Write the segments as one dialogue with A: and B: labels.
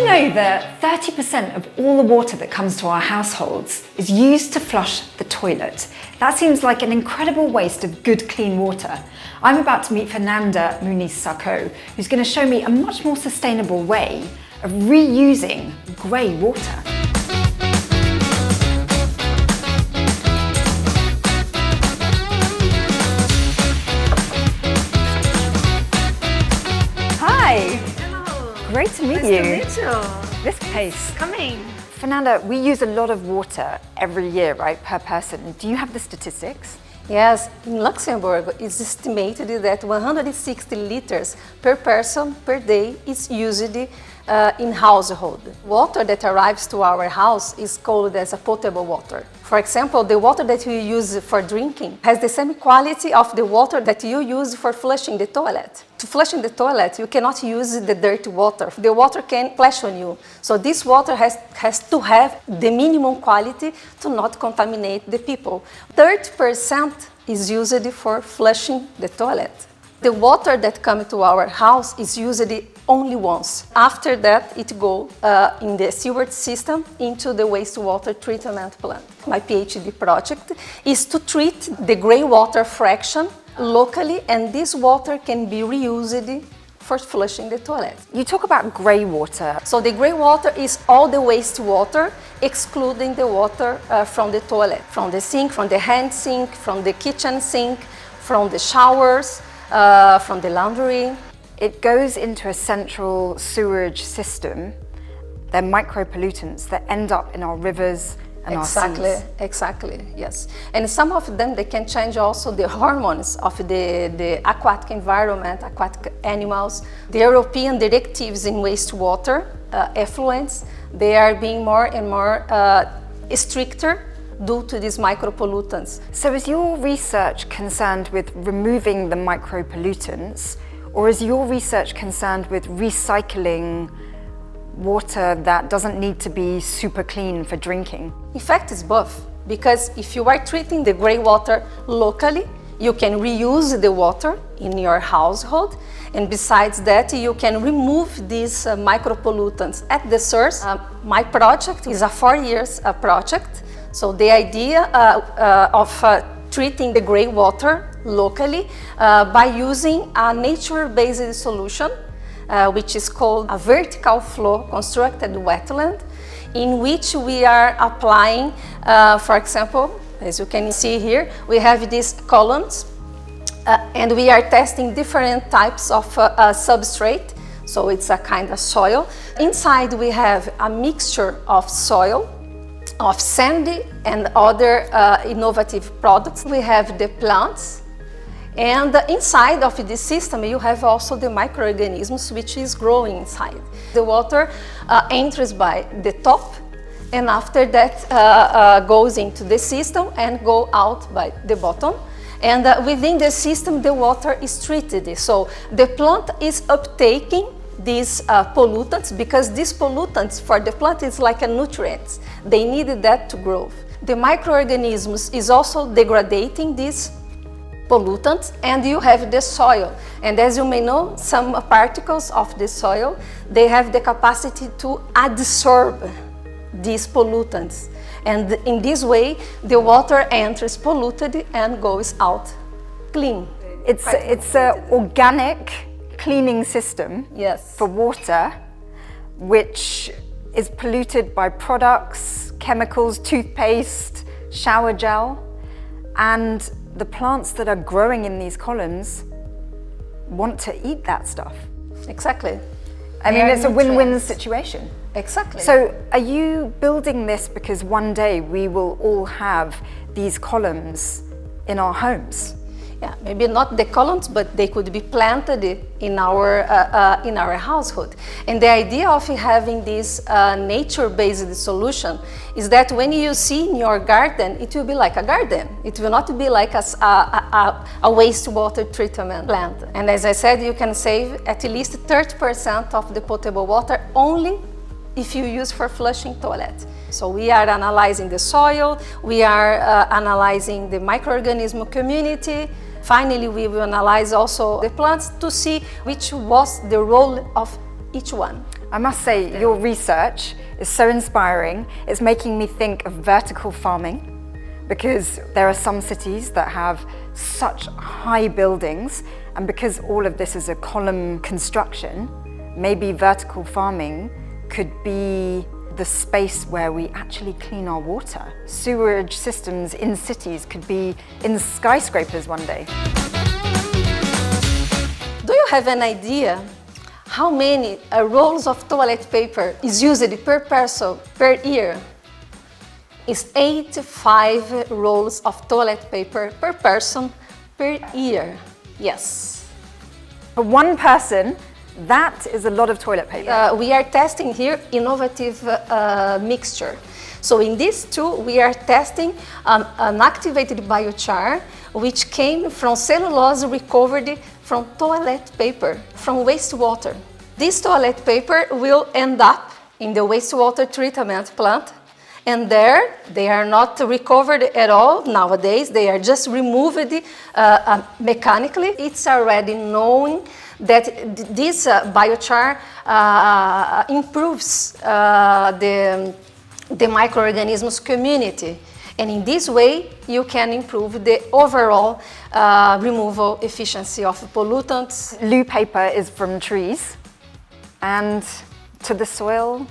A: know that 30% of all the water that comes to our households is used to flush the toilet? That seems like an incredible waste of good, clean water. I'm about to meet Fernanda Muniz Sacco, who's going to show me a much more sustainable way of reusing grey water. Hi! Great to meet you.
B: Nice to meet you.
A: This place.
B: Coming.
A: Fernanda, we use a lot of water every year, right, per person. Do you have the statistics?
B: Yes, in Luxembourg, it's estimated that 160 liters per person per day is used in household. Water that arrives to our house is called as a potable water. For example, the water that you use for drinking has the same quality of the water that you use for flushing the toilet. To flush in the toilet, you cannot use the dirty water. The water can splash on you. So this water has to have the minimum quality to not contaminate the people. 30% is used for flushing the toilet. The water that comes to our house is used only once. After that, it goes in the sewage system into the wastewater treatment plant. My PhD project is to treat the greywater fraction locally, and this water can be reused for flushing the toilet.
A: You talk about grey water.
B: So the grey water is all the wastewater, excluding the water from the toilet, from the sink, from the hand sink, from the kitchen sink, from the showers, from the laundry.
A: It goes into a central sewerage system. They're micropollutants that end up in our rivers and our seas.
B: Exactly, yes. And some of them, they can change also the hormones of the aquatic environment, aquatic animals. The European directives in wastewater effluents, they are being more and more stricter due to these micropollutants.
A: So is your research concerned with removing the micropollutants, or is your research concerned with recycling water that doesn't need to be super clean for drinking?
B: In fact, it's both, because if you are treating the grey water locally, you can reuse the water in your household, and besides that, you can remove these micropollutants at the source. My project is a 4 years project, so the idea of treating the grey water locally by using a nature-based solution, which is called a vertical flow constructed wetland, in which we are applying, for example, as you can see here, we have these columns and we are testing different types of substrate. So it's a kind of soil. Inside we have a mixture of soil, of sandy and other innovative products. We have the plants, and inside of this system you have also the microorganisms which is growing inside. The water enters by the top, and after that goes into the system and go out by the bottom. And within the system the water is treated. So the plant is uptaking these pollutants, because these pollutants for the plant is like a nutrient. They needed that to grow. The microorganisms is also degrading these pollutants, and you have the soil. And as you may know, some particles of the soil, they have the capacity to adsorb these pollutants. And in this way, the water enters polluted and goes out clean.
A: It's an organic cleaning system,
B: yes,
A: for water, which is polluted by products, chemicals, toothpaste, shower gel, and the plants that are growing in these columns want to eat that stuff.
B: Exactly.
A: I mean, it's a win-win situation.
B: Exactly.
A: So are you building this because one day we will all have these columns in our homes?
B: Yeah, maybe not the columns, but they could be planted in our household. And the idea of having this nature-based solution is that when you see in your garden, it will be like a garden. It will not be like a wastewater treatment plant. And as I said, you can save at least 30% of the potable water only if you use for flushing toilet. So we are analyzing the soil, we are analyzing the microorganism community. Finally, we will analyze also the plants to see which was the role of each one.
A: I must say, your research is so inspiring. It's making me think of vertical farming, because there are some cities that have such high buildings, and because all of this is a column construction, maybe vertical farming could be the space where we actually clean our water. Sewerage systems in cities could be in skyscrapers one day.
B: Do you have an idea how many rolls of toilet paper is used per person per year? It's 85 rolls of toilet paper per person per year. Yes.
A: For one person, that is a lot of toilet paper.
B: We are testing here innovative mixture. So in these two, we are testing an activated biochar which came from cellulose recovered from toilet paper, from wastewater. This toilet paper will end up in the wastewater treatment plant, and there they are not recovered at all nowadays. They are just removed mechanically. It's already known that this biochar improves the microorganisms community. And in this way, you can improve the overall removal efficiency of pollutants.
A: Loo paper is from trees, and to the soil,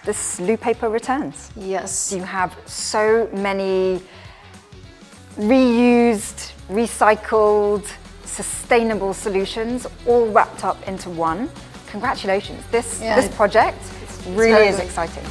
A: this loo paper returns.
B: Yes.
A: You have so many reused, recycled, sustainable solutions all wrapped up into one. Congratulations. This project really is exciting.